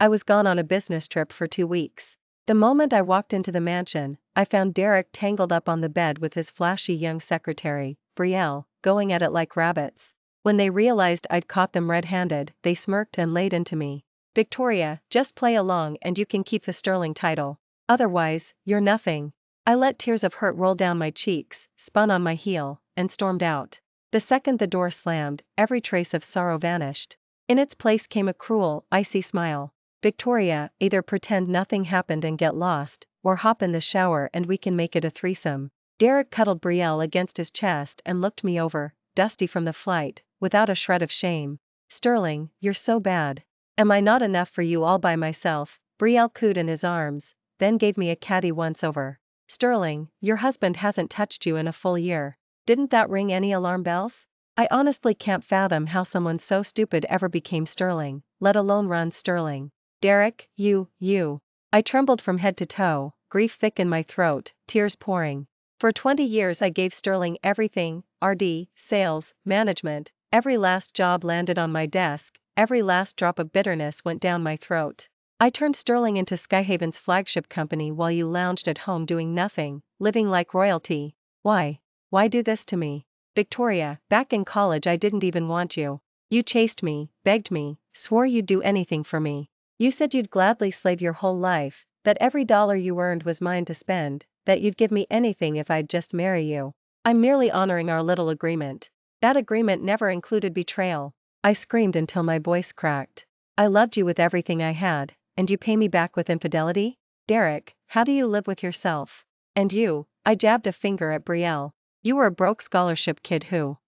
I was gone on a business trip for 2 weeks. The moment I walked into the mansion, I found Derek tangled up on the bed with his flashy young secretary, Brielle, going at it like rabbits. When they realized I'd caught them red-handed, they smirked and laid into me. Victoria, just play along and you can keep the Sterling title. Otherwise, you're nothing. I let tears of hurt roll down my cheeks, spun on my heel, and stormed out. The second the door slammed, every trace of sorrow vanished. In its place came a cruel, icy smile. Victoria, either pretend nothing happened and get lost, or hop in the shower and we can make it a threesome. Derek cuddled Brielle against his chest and looked me over, dusty from the flight, without a shred of shame. Sterling, you're so bad. Am I not enough for you all by myself? Brielle cooed in his arms, then gave me a catty once-over. Sterling, your husband hasn't touched you in a full year. Didn't that ring any alarm bells? I honestly can't fathom how someone so stupid ever became Sterling, let alone run Sterling. Derek, you. I trembled from head to toe, grief thick in my throat, tears pouring. For 20 years I gave Sterling everything, RD, sales, management, every last job landed on my desk, every last drop of bitterness went down my throat. I turned Sterling into Skyhaven's flagship company while you lounged at home doing nothing, living like royalty. Why? Why do this to me? Victoria, back in college I didn't even want you. You chased me, begged me, swore you'd do anything for me. You said you'd gladly slave your whole life, that every dollar you earned was mine to spend, that you'd give me anything if I'd just marry you. I'm merely honoring our little agreement. That agreement never included betrayal. I screamed until my voice cracked. I loved you with everything I had, and you pay me back with infidelity? Derek, how do you live with yourself? And you, I jabbed a finger at Brielle. You were a broke scholarship kid who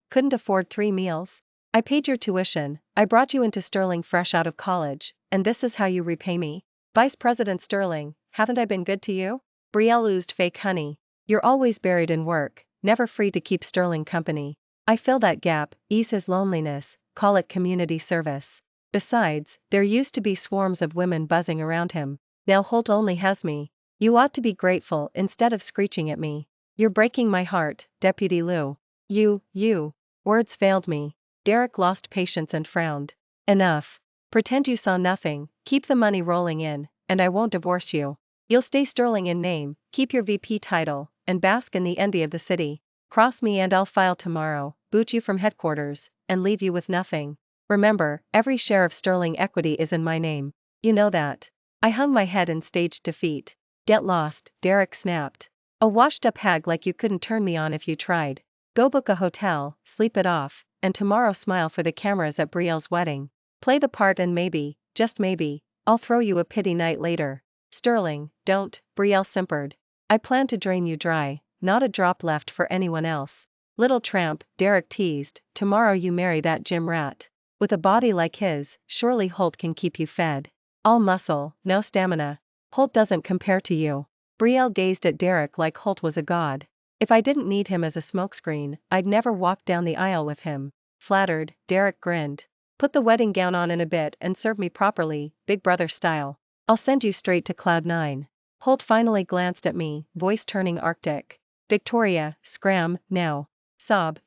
couldn't afford 3 meals. I paid your tuition, I brought you into Sterling fresh out of college, and this is how you repay me? Vice President Sterling, haven't I been good to you? Brielle oozed fake honey. You're always buried in work, never free to keep Sterling company. I fill that gap, ease his loneliness, call it community service. Besides, there used to be swarms of women buzzing around him. Now Holt only has me. You ought to be grateful instead of screeching at me. You're breaking my heart, Deputy Lou. You. Words failed me. Derek lost patience and frowned. Enough. Pretend you saw nothing, keep the money rolling in, and I won't divorce you. You'll stay Sterling in name, keep your VP title, and bask in the envy of the city. Cross me and I'll file tomorrow, boot you from headquarters, and leave you with nothing. Remember, every share of Sterling equity is in my name. You know that. I hung my head in staged defeat. Get lost, Derek snapped. A washed-up hag like you couldn't turn me on if you tried. Go book a hotel, sleep it off, and tomorrow smile for the cameras at Brielle's wedding. Play the part and maybe, just maybe, I'll throw you a pity night later. Sterling, don't, Brielle simpered. I plan to drain you dry, not a drop left for anyone else. Little tramp, Derek teased, tomorrow you marry that gym rat. With a body like his, surely Holt can keep you fed. All muscle, no stamina. Holt doesn't compare to you. Brielle gazed at Derek like Holt was a god. If I didn't need him as a smokescreen, I'd never walk down the aisle with him. Flattered, Derek grinned. Put the wedding gown on in a bit and serve me properly, Big Brother style. I'll send you straight to Cloud 9. Holt finally glanced at me, voice turning arctic. Victoria, scram, now. Sob.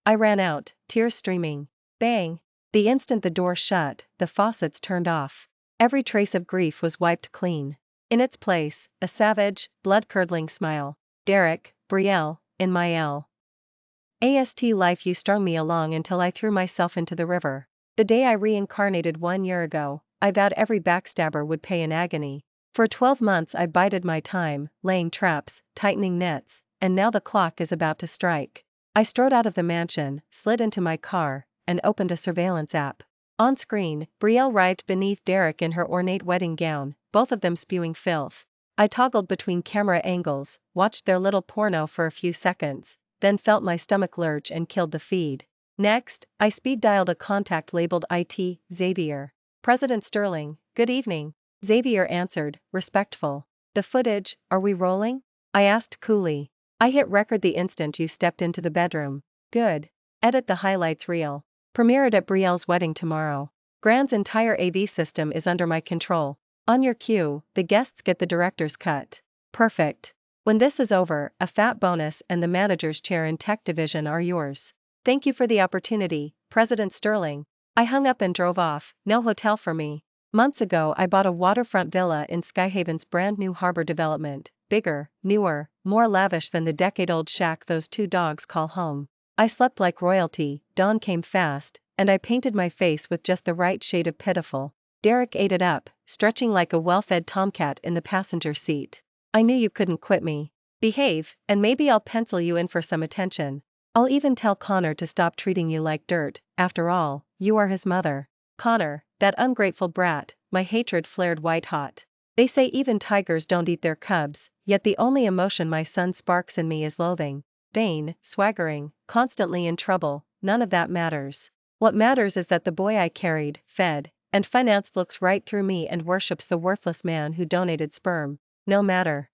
I ran out, tears streaming. Bang! The instant the door shut, the faucets turned off. Every trace of grief was wiped clean. In its place, a savage, blood-curdling smile. Derek, Brielle, in my last life you strung me along until I threw myself into the river. The day I reincarnated 1 year ago, I vowed every backstabber would pay in agony. For 12 months I bided my time, laying traps, tightening nets, and now the clock is about to strike. I strode out of the mansion, slid into my car, and opened a surveillance app. On screen, Brielle writhed beneath Derek in her ornate wedding gown, both of them spewing filth. I toggled between camera angles, watched their little porno for a few seconds, then felt my stomach lurch and killed the feed. Next, I speed-dialed a contact labeled IT, Xavier. President Sterling, good evening. Xavier answered, respectful. The footage, are we rolling? I asked coolly. I hit record the instant you stepped into the bedroom. Good. Edit the highlights reel. Premiere it at Brielle's wedding tomorrow. Grand's entire AV system is under my control. On your cue, the guests get the director's cut. Perfect. When this is over, a fat bonus and the manager's chair in tech division are yours. Thank you for the opportunity, President Sterling. I hung up and drove off, no hotel for me. Months ago I bought a waterfront villa in Skyhaven's brand new harbor development, bigger, newer, more lavish than the decade-old shack those two dogs call home. I slept like royalty, dawn came fast, and I painted my face with just the right shade of pitiful. Derek ate it up, stretching like a well-fed tomcat in the passenger seat. I knew you couldn't quit me. Behave, and maybe I'll pencil you in for some attention. I'll even tell Connor to stop treating you like dirt, after all, you are his mother. Connor, that ungrateful brat, my hatred flared white-hot. They say even tigers don't eat their cubs, yet the only emotion my son sparks in me is loathing. Vain, swaggering, constantly in trouble, none of that matters. What matters is that the boy I carried, fed, and financed looks right through me and worships the worthless man who donated sperm. No matter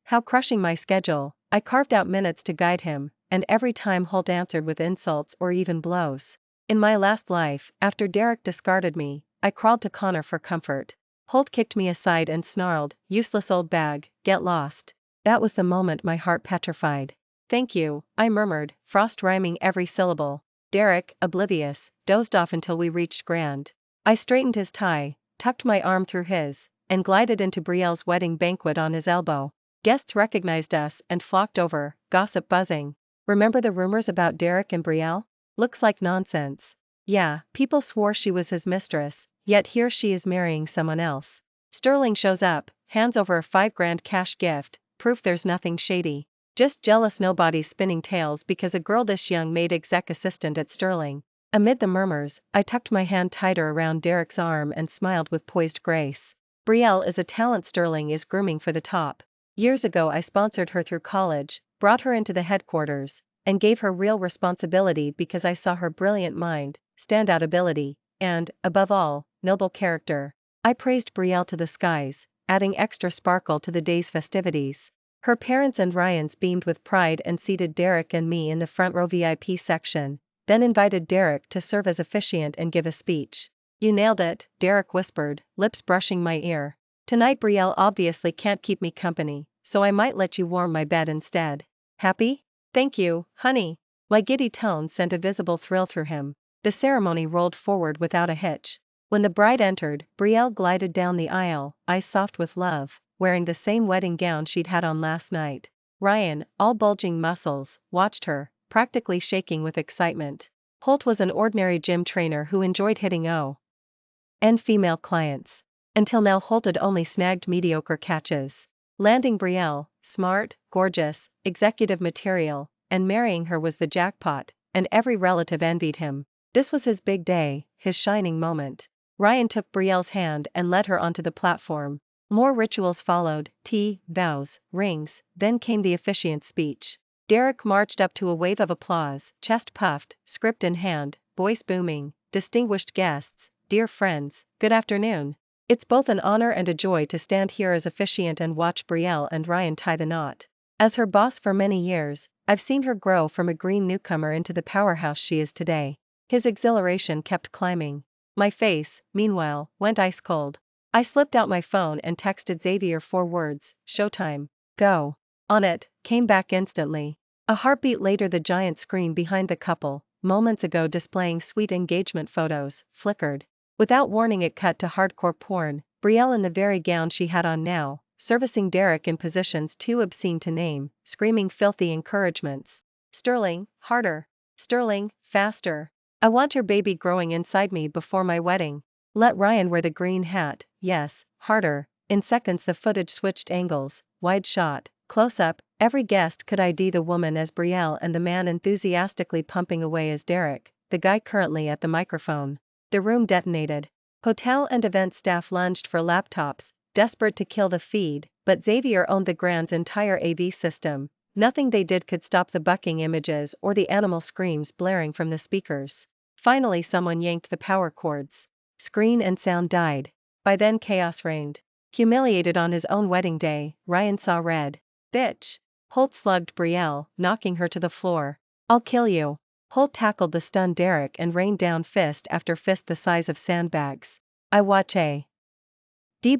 how crushing my schedule, I carved out minutes to guide him, and every time Holt answered with insults or even blows. In my last life, after Derek discarded me, I crawled to Connor for comfort. Holt kicked me aside and snarled, "Useless old bag, get lost." That was the moment my heart petrified. "Thank you," I murmured, frost rhyming every syllable. Derek, oblivious, dozed off until we reached Grand. I straightened his tie, tucked my arm through his, and glided into Brielle's wedding banquet on his elbow. Guests recognized us and flocked over, gossip buzzing. "Remember the rumors about Derek and Brielle? Looks like nonsense." "Yeah, people swore she was his mistress, yet here she is marrying someone else." Sterling shows up, hands over a $5,000 cash gift, proof there's nothing shady. Just jealous nobodies spinning tales because a girl this young made exec assistant at Sterling. Amid the murmurs, I tucked my hand tighter around Derek's arm and smiled with poised grace. Brielle is a talent Sterling is grooming for the top. Years ago I sponsored her through college, brought her into the headquarters, and gave her real responsibility because I saw her brilliant mind, standout ability, and, above all, noble character. I praised Brielle to the skies, adding extra sparkle to the day's festivities. Her parents and Ryan's beamed with pride and seated Derek and me in the front row VIP section, then invited Derek to serve as officiant and give a speech. "You nailed it," Derek whispered, lips brushing my ear. "Tonight Brielle obviously can't keep me company, so I might let you warm my bed instead. Happy?" "Thank you, honey." My giddy tone sent a visible thrill through him. The ceremony rolled forward without a hitch. When the bride entered, Brielle glided down the aisle, eyes soft with love, wearing the same wedding gown she'd had on last night. Ryan, all bulging muscles, watched her, practically shaking with excitement. Holt was an ordinary gym trainer who enjoyed hitting and female clients. Until now Holt had only snagged mediocre catches. Landing Brielle, smart, gorgeous, executive material, and marrying her was the jackpot, and every relative envied him. This was his big day, his shining moment. Ryan took Brielle's hand and led her onto the platform. More rituals followed, tea, vows, rings, then came the officiant's speech. Derek marched up to a wave of applause, chest puffed, script in hand, voice booming. "Distinguished guests, dear friends, good afternoon. It's both an honor and a joy to stand here as officiant and watch Brielle and Ryan tie the knot. As her boss for many years, I've seen her grow from a green newcomer into the powerhouse she is today." His exhilaration kept climbing. My face, meanwhile, went ice cold. I slipped out my phone and texted Xavier 4 words, "Showtime. Go." On it, came back instantly. A heartbeat later the giant screen behind the couple, moments ago displaying sweet engagement photos, flickered. Without warning it cut to hardcore porn, Brielle in the very gown she had on now, servicing Derek in positions too obscene to name, screaming filthy encouragements. "Sterling, harder. Sterling, faster. I want your baby growing inside me before my wedding. Let Ryan wear the green hat, yes, harder." In seconds the footage switched angles, wide shot, close up, every guest could ID the woman as Brielle and the man enthusiastically pumping away as Derek, the guy currently at the microphone. The room detonated. Hotel and event staff lunged for laptops, desperate to kill the feed, but Xavier owned the Grand's entire AV system. Nothing they did could stop the bucking images or the animal screams blaring from the speakers. Finally someone yanked the power cords. Screen and sound died. By then chaos reigned. Humiliated on his own wedding day, Ryan saw red. "Bitch." Holt slugged Brielle, knocking her to the floor. "I'll kill you." Holt tackled the stunned Derek and rained down fist after fist the size of sandbags. I watch a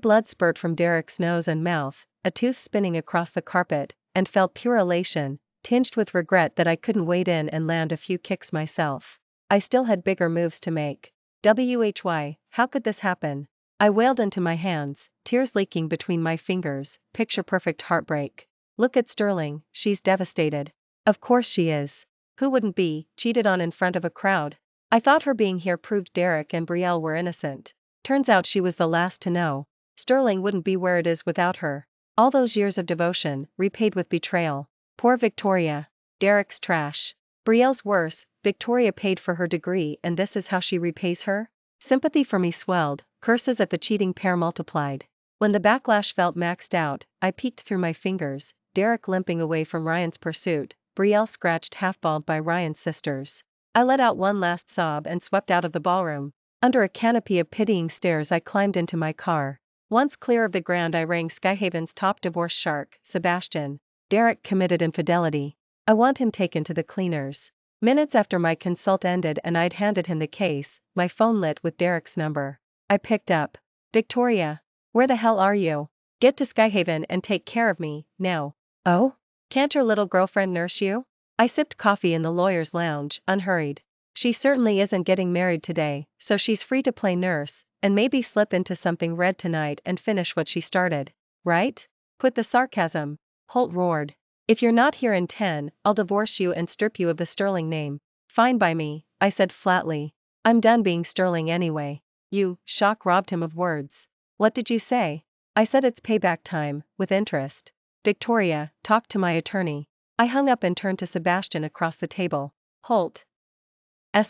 blood spurt from Derek's nose and mouth, a tooth spinning across the carpet, and felt pure elation, tinged with regret that I couldn't wade in and land a few kicks myself. I still had bigger moves to make. How could this happen? I wailed into my hands, tears leaking between my fingers, picture-perfect heartbreak. Look at Sterling, she's devastated. Of course she is. Who wouldn't be, cheated on in front of a crowd? I thought her being here proved Derek and Brielle were innocent. Turns out she was the last to know. Sterling wouldn't be where it is without her. All those years of devotion, repaid with betrayal. Poor Victoria. Derek's trash. Brielle's worse, Victoria paid for her degree and this is how she repays her? Sympathy for me swelled, curses at the cheating pair multiplied. When the backlash felt maxed out, I peeked through my fingers, Derek limping away from Ryan's pursuit, Brielle scratched half-bald by Ryan's sisters. I let out one last sob and swept out of the ballroom. Under a canopy of pitying stares I climbed into my car. Once clear of the ground I rang Skyhaven's top divorce shark, Sebastian. Derek committed infidelity. I want him taken to the cleaners. Minutes after my consult ended and I'd handed him the case, my phone lit with Derek's number. I picked up. Victoria. Where the hell are you? Get to Skyhaven and take care of me, now. Oh? Can't your little girlfriend nurse you? I sipped coffee in the lawyer's lounge, unhurried. She certainly isn't getting married today, so she's free to play nurse, and maybe slip into something red tonight and finish what she started. Right? Quit the sarcasm. Holt roared. If you're not here in 10, I'll divorce you and strip you of the Sterling name. Fine by me, I said flatly. I'm done being Sterling anyway. You, shock robbed him of words. What did you say? I said it's payback time, with interest. Victoria, talk to my attorney. I hung up and turned to Sebastian across the table. Holt.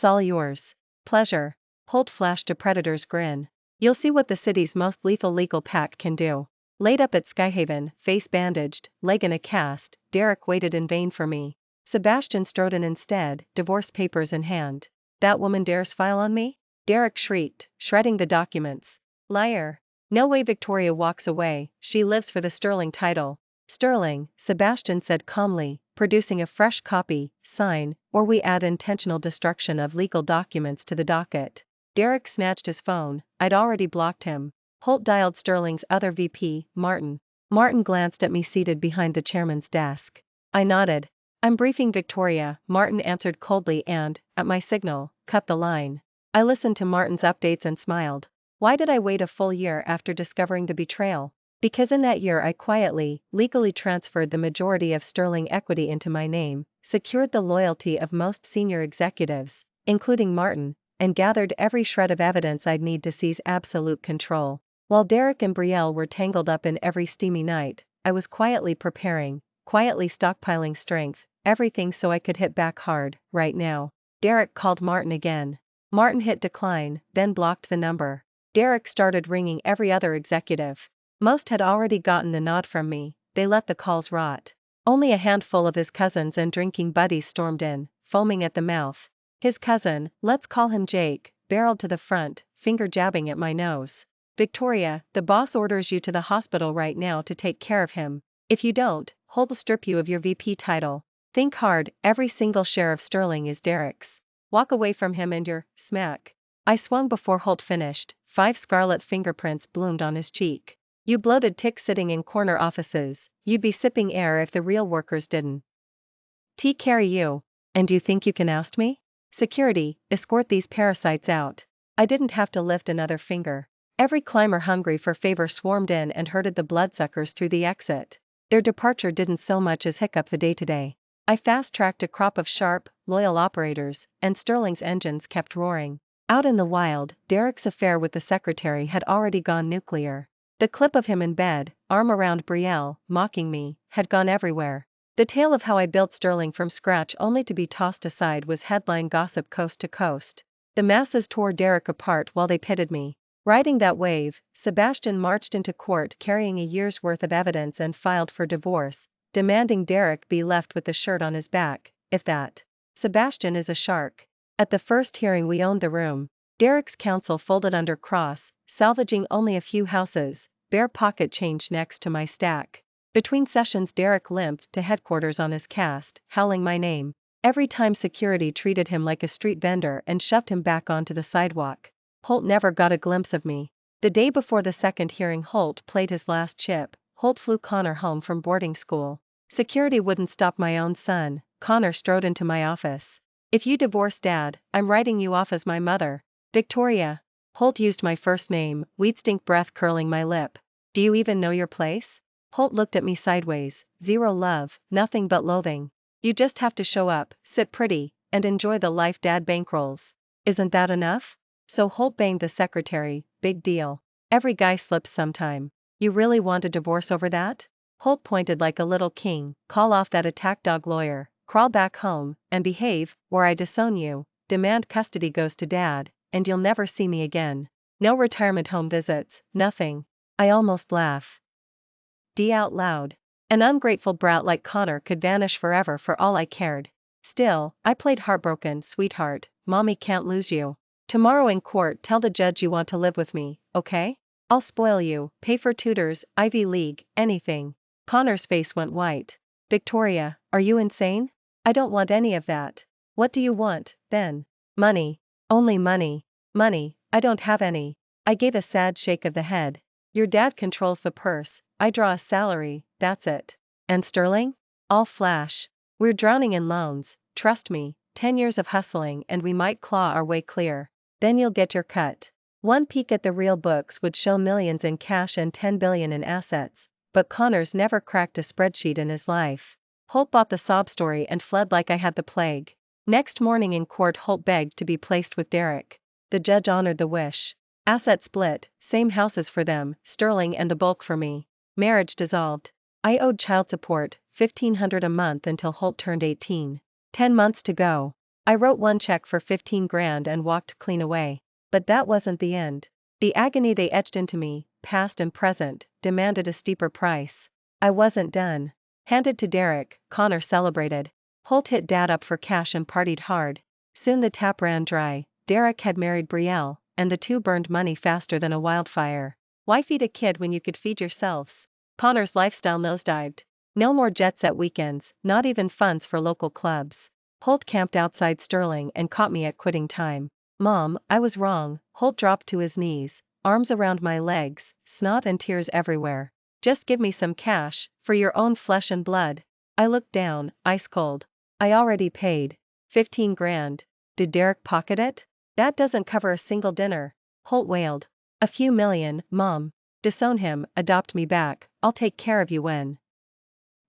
All yours. Pleasure. Holt flashed a predator's grin. You'll see what the city's most lethal legal pack can do. Laid up at Skyhaven, face bandaged, leg in a cast, Derek waited in vain for me. Sebastian strode in instead, divorce papers in hand. That woman dares file on me? Derek shrieked, shredding the documents. Liar. No way. Victoria walks away, she lives for the Sterling title. Sterling, Sebastian said calmly, producing a fresh copy, sign, or we add intentional destruction of legal documents to the docket. Derek snatched his phone, I'd already blocked him. Holt dialed Sterling's other VP, Martin. Martin glanced at me seated behind the chairman's desk. I nodded. I'm briefing Victoria, Martin answered coldly and, at my signal, cut the line. I listened to Martin's updates and smiled. Why did I wait a full year after discovering the betrayal? Because in that year I quietly, legally transferred the majority of Sterling equity into my name, secured the loyalty of most senior executives, including Martin, and gathered every shred of evidence I'd need to seize absolute control. While Derek and Brielle were tangled up in every steamy night, I was quietly preparing, quietly stockpiling strength, everything so I could hit back hard, right now. Derek called Martin again. Martin hit decline, then blocked the number. Derek started ringing every other executive. Most had already gotten the nod from me, they let the calls rot. Only a handful of his cousins and drinking buddies stormed in, foaming at the mouth. His cousin, let's call him Jake, barreled to the front, finger jabbing at my nose. Victoria, the boss orders you to the hospital right now to take care of him. If you don't, Holt will strip you of your VP title. Think hard, every single share of Sterling is Derek's. Walk away from him and you're smack. I swung before Holt finished, 5 scarlet fingerprints bloomed on his cheek. You bloated tick sitting in corner offices, you'd be sipping air if the real workers didn't. Carry you. And you think you can oust me? Security, escort these parasites out. I didn't have to lift another finger. Every climber hungry for favor swarmed in and herded the bloodsuckers through the exit. Their departure didn't so much as hiccup the day-to-day. I fast-tracked a crop of sharp, loyal operators, and Sterling's engines kept roaring. Out in the wild, Derek's affair with the secretary had already gone nuclear. The clip of him in bed, arm around Brielle, mocking me, had gone everywhere. The tale of how I built Sterling from scratch only to be tossed aside was headline gossip coast to coast. The masses tore Derek apart while they pitted me. Riding that wave, Sebastian marched into court carrying a year's worth of evidence and filed for divorce, demanding Derek be left with the shirt on his back, if that. Sebastian is a shark. At the first hearing we owned the room. Derek's counsel folded under cross, salvaging only a few houses, bare pocket change next to my stack. Between sessions Derek limped to headquarters on his cast, howling my name. Every time security treated him like a street vendor and shoved him back onto the sidewalk. Holt never got a glimpse of me. The day before the second hearing Holt played his last chip. Holt flew Connor home from boarding school. Security wouldn't stop my own son. Connor strode into my office. If you divorce Dad, I'm writing you off as my mother. Victoria. Holt used my first name, weed stink breath curling my lip. Do you even know your place? Holt looked at me sideways, zero love, nothing but loathing. You just have to show up, sit pretty, and enjoy the life dad bankrolls. Isn't that enough? So Holt banged the secretary, big deal. Every guy slips sometime. You really want a divorce over that? Holt pointed like a little king, call off that attack dog lawyer, crawl back home, and behave, or I disown you, demand custody goes to dad, and you'll never see me again. No retirement home visits, nothing. I almost laugh out loud. An ungrateful brat like Connor could vanish forever for all I cared. Still, I played heartbroken, sweetheart, mommy can't lose you. Tomorrow in court tell the judge you want to live with me, okay? I'll spoil you, pay for tutors, Ivy League, anything. Connor's face went white. Victoria, are you insane? I don't want any of that. What do you want, then? Money. Only money. Money, I don't have any. I gave a sad shake of the head. Your dad controls the purse, I draw a salary, that's it. And Sterling? All flash. We're drowning in loans, trust me, 10 years of hustling and we might claw our way clear. Then you'll get your cut. One peek at the real books would show millions in cash and 10 billion in assets, but Connor's never cracked a spreadsheet in his life. Holt bought the sob story and fled like I had the plague. Next morning in court Holt begged to be placed with Derek. The judge honored the wish. Asset split, same houses for them, Sterling and the bulk for me. Marriage dissolved. I owed child support, $1,500 a month until Holt turned 18. 10 months to go. I wrote one check for 15 grand and walked clean away. But that wasn't the end. The agony they etched into me, past and present, demanded a steeper price. I wasn't done. Handed to Derek, Connor celebrated. Holt hit dad up for cash and partied hard. Soon the tap ran dry. Derek had married Brielle, and the two burned money faster than a wildfire. Why feed a kid when you could feed yourselves? Connor's lifestyle nosedived. No more jet set weekends, not even funds for local clubs. Holt camped outside Sterling and caught me at quitting time. Mom, I was wrong. Holt dropped to his knees, arms around my legs, snot and tears everywhere. Just give me some cash, for your own flesh and blood. I looked down, ice cold. I already paid. 15 grand. Did Derek pocket it? That doesn't cover a single dinner. Holt wailed. A few million, Mom. Disown him, adopt me back, I'll take care of you when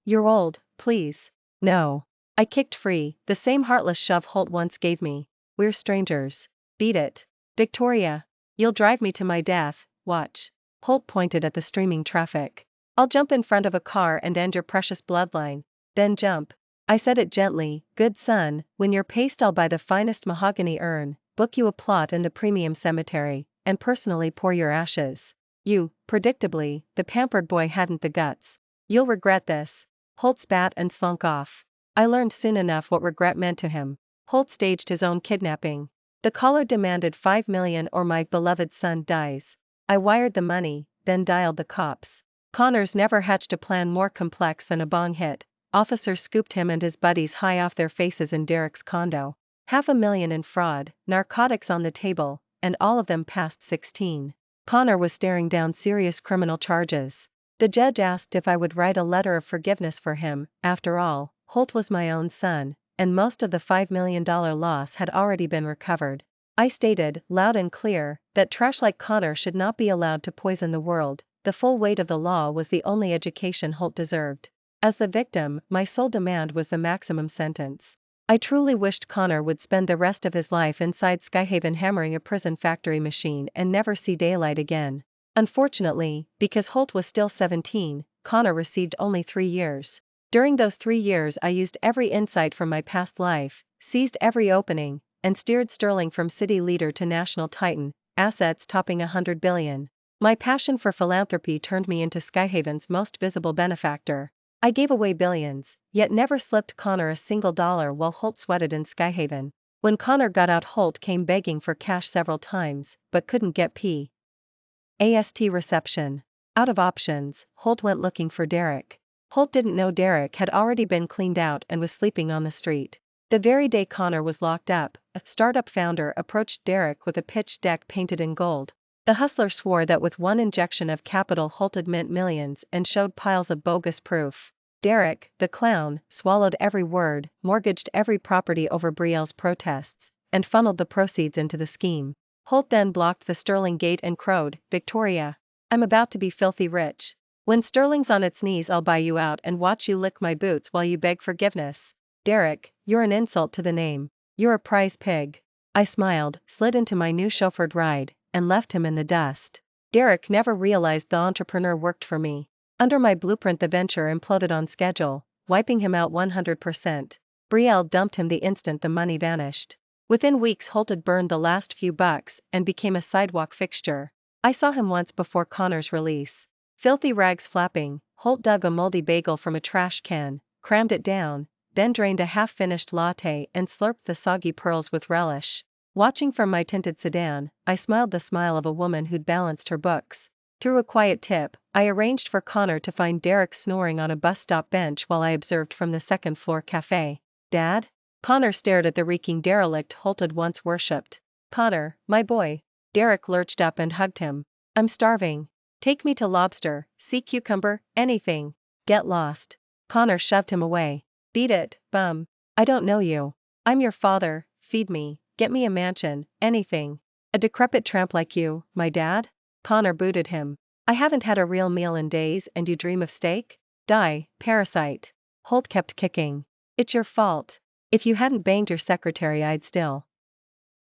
you're old, please. No. I kicked free, the same heartless shove Holt once gave me. We're strangers. Beat it. Victoria. You'll drive me to my death, watch. Holt pointed at the streaming traffic. I'll jump in front of a car and end your precious bloodline. Then jump. I said it gently, good son, when you're paced I'll buy the finest mahogany urn, book you a plot in the premium cemetery, and personally pour your ashes. You, predictably, the pampered boy hadn't the guts. You'll regret this. Holt spat and slunk off. I learned soon enough what regret meant to him. Holt staged his own kidnapping. The caller demanded 5 million or my beloved son dies. I wired the money, then dialed the cops. Connors never hatched a plan more complex than a bong hit. Officers scooped him and his buddies high off their faces in Derek's condo. $500,000 in fraud, narcotics on the table, and all of them past 16. Connor was staring down serious criminal charges. The judge asked if I would write a letter of forgiveness for him. After all, Holt was my own son, and most of the $5 million loss had already been recovered. I stated, loud and clear, that trash like Connor should not be allowed to poison the world. The full weight of the law was the only education Holt deserved. As the victim, my sole demand was the maximum sentence. I truly wished Connor would spend the rest of his life inside Skyhaven hammering a prison factory machine and never see daylight again. Unfortunately, because Holt was still 17, Connor received only 3 years. During those 3 years I used every insight from my past life, seized every opening, and steered Sterling from city leader to national titan, assets topping 100 billion. My passion for philanthropy turned me into Skyhaven's most visible benefactor. I gave away billions, yet never slipped Connor a single dollar while Holt sweated in Skyhaven. When Connor got out Holt came begging for cash several times, but couldn't get past reception. Out of options, Holt went looking for Derek. Holt didn't know Derek had already been cleaned out and was sleeping on the street. The very day Connor was locked up, a startup founder approached Derek with a pitch deck painted in gold. The hustler swore that with one injection of capital Holt'd mint millions and showed piles of bogus proof. Derek, the clown, swallowed every word, mortgaged every property over Brielle's protests, and funneled the proceeds into the scheme. Holt then blocked the Sterling gate and crowed, "Victoria, I'm about to be filthy rich. When Sterling's on its knees I'll buy you out and watch you lick my boots while you beg forgiveness." "Derek, you're an insult to the name. You're a prize pig." I smiled, slid into my new chauffeured ride, and left him in the dust. Derek never realized the entrepreneur worked for me. Under my blueprint the venture imploded on schedule, wiping him out 100%. Brielle dumped him the instant the money vanished. Within weeks Holt had burned the last few bucks and became a sidewalk fixture. I saw him once before Connor's release. Filthy rags flapping, Holt dug a moldy bagel from a trash can, crammed it down, then drained a half-finished latte and slurped the soggy pearls with relish. Watching from my tinted sedan, I smiled the smile of a woman who'd balanced her books. Through a quiet tip, I arranged for Connor to find Derek snoring on a bus stop bench while I observed from the second-floor cafe. "Dad?" Connor stared at the reeking derelict Holt had once worshipped. "Connor, my boy." Derek lurched up and hugged him. "I'm starving. Take me to Lobster, sea cucumber, anything." "Get lost." Connor shoved him away. "Beat it, bum. I don't know you. I'm your father, feed me, get me a mansion, anything. A decrepit tramp like you, my dad?" Connor booted him. "I haven't had a real meal in days and you dream of steak? Die, parasite." Holt kept kicking. "It's your fault. If you hadn't banged your secretary I'd still.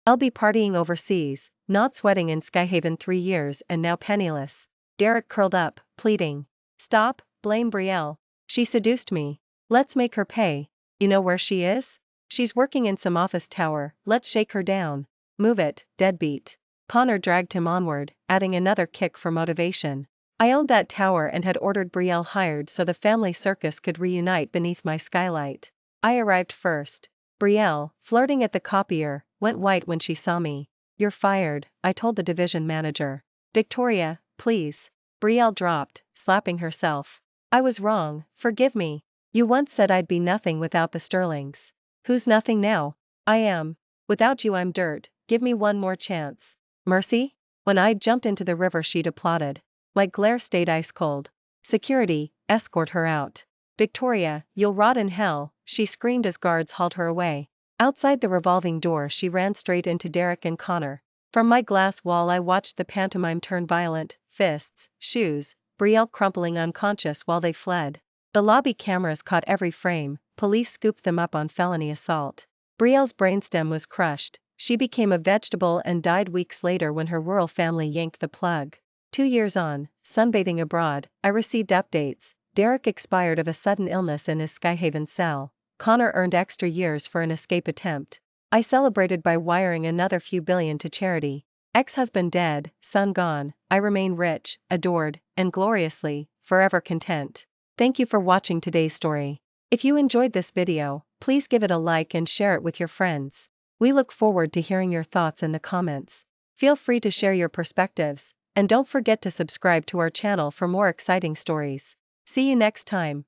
I'll be partying overseas, not sweating in Skyhaven 3 years and now penniless." Derek curled up, pleading. "Stop, blame Brielle. She seduced me. Let's make her pay. You know where she is? She's working in some office tower, let's shake her down." "Move it, deadbeat." Connor dragged him onward, adding another kick for motivation. I owned that tower and had ordered Brielle hired so the family circus could reunite beneath my skylight. I arrived first. Brielle, flirting at the copier, went white when she saw me. "You're fired," I told the division manager. "Victoria, please." Brielle dropped, slapping herself. "I was wrong, forgive me. You once said I'd be nothing without the Sterlings." "Who's nothing now?" "I am. Without you I'm dirt, give me one more chance." "Mercy?" When I jumped into the river she'd applauded. My glare stayed ice cold. "Security, escort her out." "Victoria, you'll rot in hell," she screamed as guards hauled her away. Outside the revolving door she ran straight into Derek and Connor. From my glass wall I watched the pantomime turn violent, fists, shoes, Brielle crumpling unconscious while they fled. The lobby cameras caught every frame, police scooped them up on felony assault. Brielle's brainstem was crushed, she became a vegetable and died weeks later when her rural family yanked the plug. 2 years on, sunbathing abroad, I received updates. Derek expired of a sudden illness in his Skyhaven cell. Connor earned extra years for an escape attempt. I celebrated by wiring another few billion to charity. Ex-husband dead, son gone, I remain rich, adored, and gloriously, forever content. Thank you for watching today's story. If you enjoyed this video, please give it a like and share it with your friends. We look forward to hearing your thoughts in the comments. Feel free to share your perspectives, and don't forget to subscribe to our channel for more exciting stories. See you next time.